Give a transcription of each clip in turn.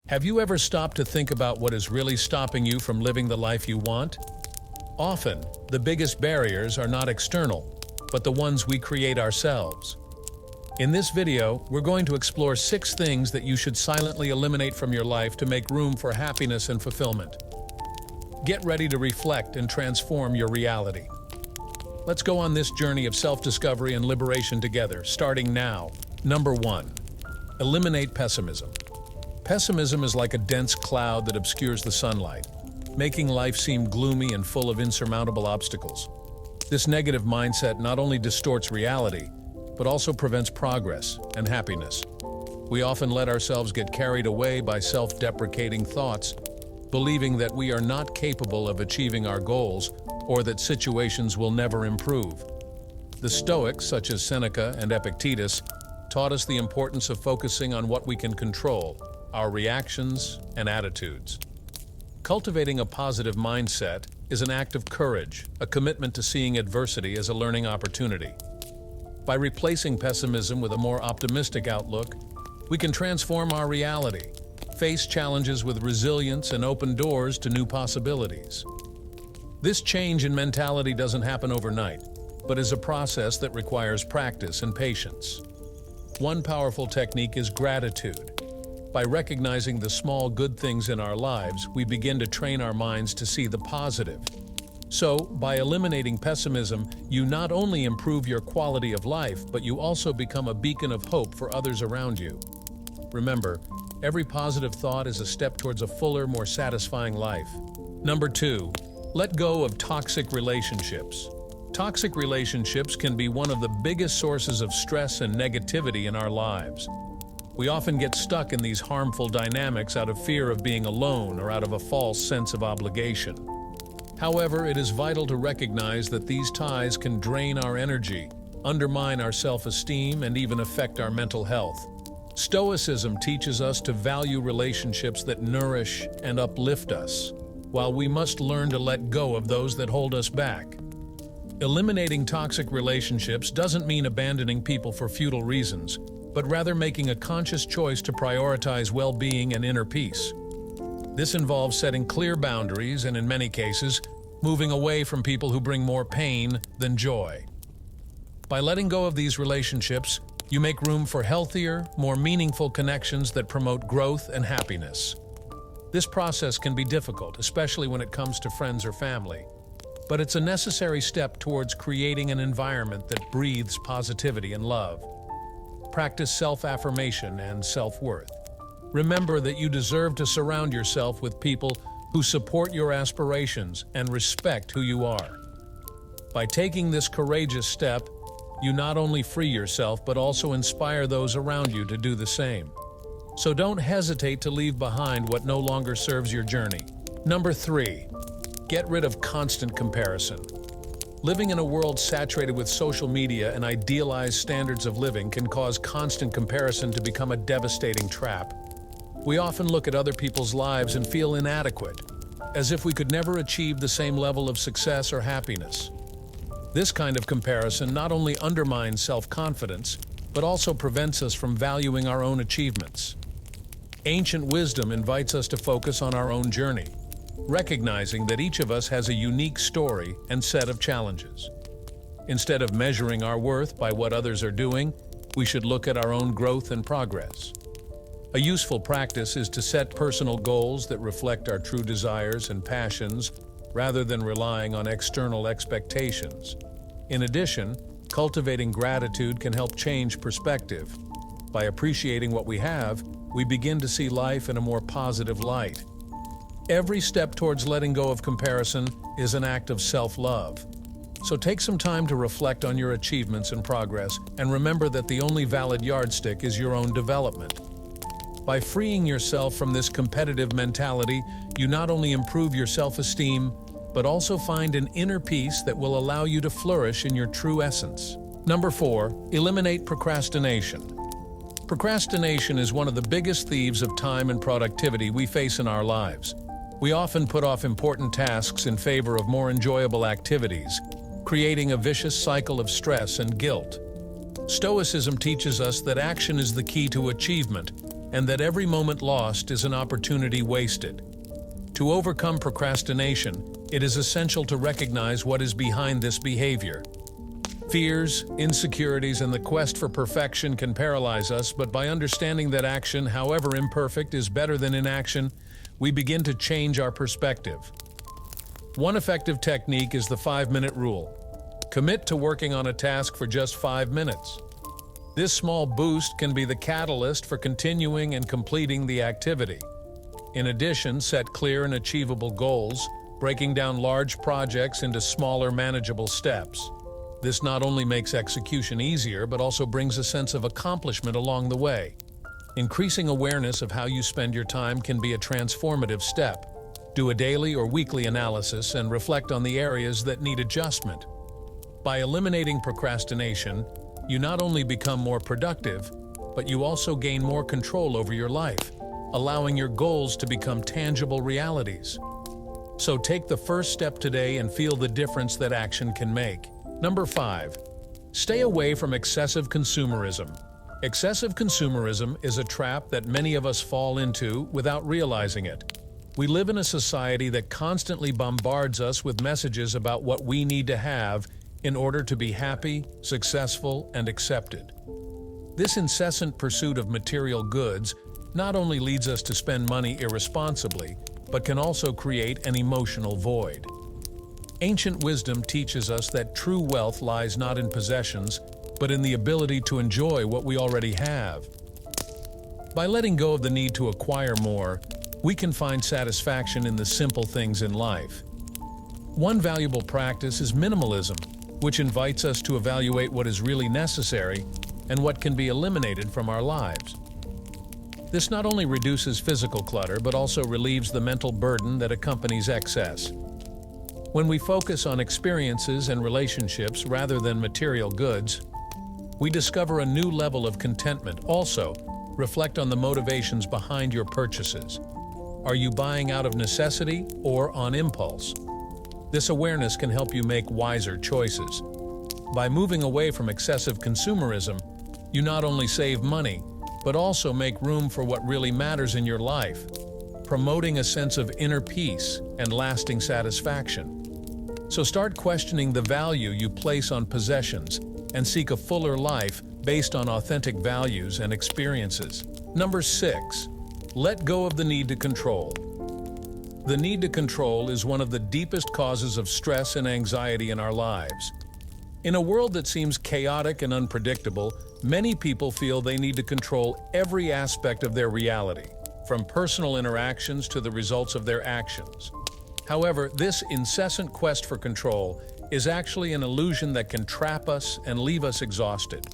Have you ever stopped to think about what is really stopping you from living the life you want? Often, the biggest barriers are not external, but the ones we create ourselves. In this video, we're going to explore 6 things that you should silently eliminate from your life to make room for happiness and fulfillment. Get ready to reflect and transform your reality. Let's go on this journey of self-discovery and liberation together, starting now. Number 1. Eliminate pessimism. Pessimism is like a dense cloud that obscures the sunlight, making life seem gloomy and full of insurmountable obstacles. This negative mindset not only distorts reality, but also prevents progress and happiness. We often let ourselves get carried away by self-deprecating thoughts, believing that we are not capable of achieving our goals or that situations will never improve. The Stoics, such as Seneca and Epictetus, taught us the importance of focusing on what we can control, our reactions and attitudes. Cultivating a positive mindset is an act of courage, a commitment to seeing adversity as a learning opportunity. By replacing pessimism with a more optimistic outlook, we can transform our reality, face challenges with resilience, and open doors to new possibilities. This change in mentality doesn't happen overnight, but is a process that requires practice and patience. One powerful technique is gratitude. By recognizing the small good things in our lives, we begin to train our minds to see the positive. So, by eliminating pessimism, you not only improve your quality of life, but you also become a beacon of hope for others around you. Remember, every positive thought is a step towards a fuller, more satisfying life. Number 2. Let go of toxic relationships. Toxic relationships can be one of the biggest sources of stress and negativity in our lives. We often get stuck in these harmful dynamics out of fear of being alone or out of a false sense of obligation. However, it is vital to recognize that these ties can drain our energy, undermine our self-esteem, and even affect our mental health. Stoicism teaches us to value relationships that nourish and uplift us, while we must learn to let go of those that hold us back. Eliminating toxic relationships doesn't mean abandoning people for futile reasons, but rather making a conscious choice to prioritize well-being and inner peace. This involves setting clear boundaries and, in many cases, moving away from people who bring more pain than joy. By letting go of these relationships, you make room for healthier, more meaningful connections that promote growth and happiness. This process can be difficult, especially when it comes to friends or family, but it's a necessary step towards creating an environment that breathes positivity and love. Practice self-affirmation and self-worth. Remember that you deserve to surround yourself with people who support your aspirations and respect who you are. By taking this courageous step, you not only free yourself but also inspire those around you to do the same. So don't hesitate to leave behind what no longer serves your journey. Number 3. Get rid of constant comparison. Living in a world saturated with social media and idealized standards of living can cause constant comparison to become a devastating trap. We often look at other people's lives and feel inadequate, as if we could never achieve the same level of success or happiness. This kind of comparison not only undermines self-confidence, but also prevents us from valuing our own achievements. Ancient wisdom invites us to focus on our own journey, recognizing that each of us has a unique story and set of challenges. Instead of measuring our worth by what others are doing, we should look at our own growth and progress. A useful practice is to set personal goals that reflect our true desires and passions, rather than relying on external expectations. In addition, cultivating gratitude can help change perspective. By appreciating what we have, we begin to see life in a more positive light. Every step towards letting go of comparison is an act of self-love. So take some time to reflect on your achievements and progress, and remember that the only valid yardstick is your own development. By freeing yourself from this competitive mentality, you not only improve your self-esteem, but also find an inner peace that will allow you to flourish in your true essence. Number 4. Eliminate procrastination. Procrastination is one of the biggest thieves of time and productivity we face in our lives. We often put off important tasks in favor of more enjoyable activities, creating a vicious cycle of stress and guilt. Stoicism teaches us that action is the key to achievement, and that every moment lost is an opportunity wasted. To overcome procrastination, it is essential to recognize what is behind this behavior. Fears, insecurities, and the quest for perfection can paralyze us, but by understanding that action, however imperfect, is better than inaction, we begin to change our perspective. One effective technique is the 5-minute rule. Commit to working on a task for just 5 minutes. This small boost can be the catalyst for continuing and completing the activity. In addition, set clear and achievable goals, breaking down large projects into smaller, manageable steps. This not only makes execution easier, but also brings a sense of accomplishment along the way. Increasing awareness of how you spend your time can be a transformative step. Do a daily or weekly analysis and reflect on the areas that need adjustment. By eliminating procrastination, you not only become more productive, but you also gain more control over your life, allowing your goals to become tangible realities. So take the first step today and feel the difference that action can make. Number 5. Stay away from excessive consumerism. Excessive consumerism is a trap that many of us fall into without realizing it. We live in a society that constantly bombards us with messages about what we need to have in order to be happy, successful, and accepted. This incessant pursuit of material goods not only leads us to spend money irresponsibly, but can also create an emotional void. Ancient wisdom teaches us that true wealth lies not in possessions, but in the ability to enjoy what we already have. By letting go of the need to acquire more, we can find satisfaction in the simple things in life. One valuable practice is minimalism, which invites us to evaluate what is really necessary and what can be eliminated from our lives. This not only reduces physical clutter, but also relieves the mental burden that accompanies excess. When we focus on experiences and relationships rather than material goods, we discover a new level of contentment. Also, reflect on the motivations behind your purchases. Are you buying out of necessity or on impulse? This awareness can help you make wiser choices. By moving away from excessive consumerism, you not only save money, but also make room for what really matters in your life, promoting a sense of inner peace and lasting satisfaction. So start questioning the value you place on possessions and seek a fuller life based on authentic values and experiences. Number 6. Let go of the need to control. The need to control is one of the deepest causes of stress and anxiety in our lives. In a world that seems chaotic and unpredictable, many people feel they need to control every aspect of their reality, from personal interactions to the results of their actions. However, this incessant quest for control is actually an illusion that can trap us and leave us exhausted.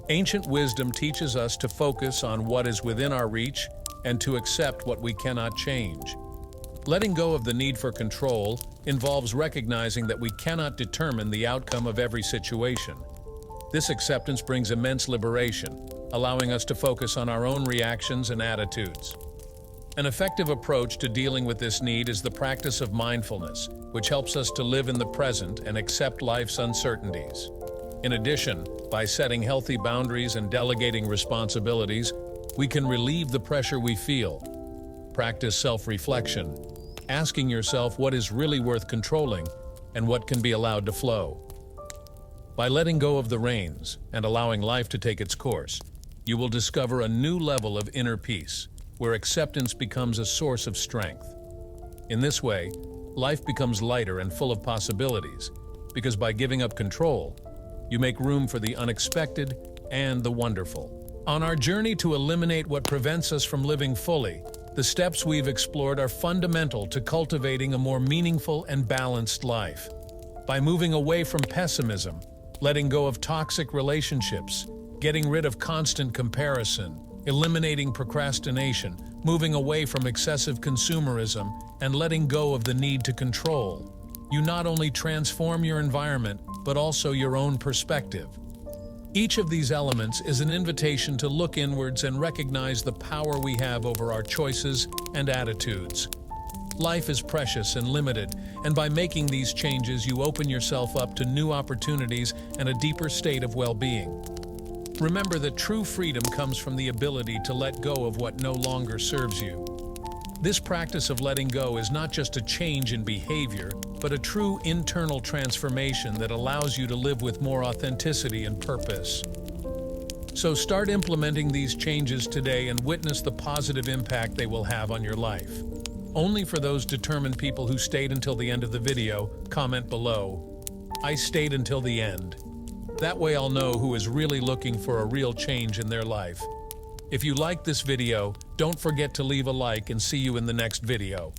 Ancient wisdom teaches us to focus on what is within our reach and to accept what we cannot change. Letting go of the need for control involves recognizing that we cannot determine the outcome of every situation. This acceptance brings immense liberation, allowing us to focus on our own reactions and attitudes. An effective approach to dealing with this need is the practice of mindfulness, which helps us to live in the present and accept life's uncertainties. In addition, by setting healthy boundaries and delegating responsibilities, we can relieve the pressure we feel. Practice self-reflection, asking yourself what is really worth controlling and what can be allowed to flow. By letting go of the reins and allowing life to take its course, you will discover a new level of inner peace, where acceptance becomes a source of strength. In this way, life becomes lighter and full of possibilities, because by giving up control, you make room for the unexpected and the wonderful. On our journey to eliminate what prevents us from living fully, the steps we've explored are fundamental to cultivating a more meaningful and balanced life. By moving away from pessimism, letting go of toxic relationships, getting rid of constant comparison, eliminating procrastination, moving away from excessive consumerism, and letting go of the need to control, you not only transform your environment, but also your own perspective. Each of these elements is an invitation to look inwards and recognize the power we have over our choices and attitudes. Life is precious and limited, and by making these changes, you open yourself up to new opportunities and a deeper state of well-being. Remember that true freedom comes from the ability to let go of what no longer serves you. This practice of letting go is not just a change in behavior, but a true internal transformation that allows you to live with more authenticity and purpose. So start implementing these changes today and witness the positive impact they will have on your life. Only for those determined people who stayed until the end of the video, comment below, "I stayed until the end." That way I'll know who is really looking for a real change in their life. If you liked this video, don't forget to leave a like and see you in the next video.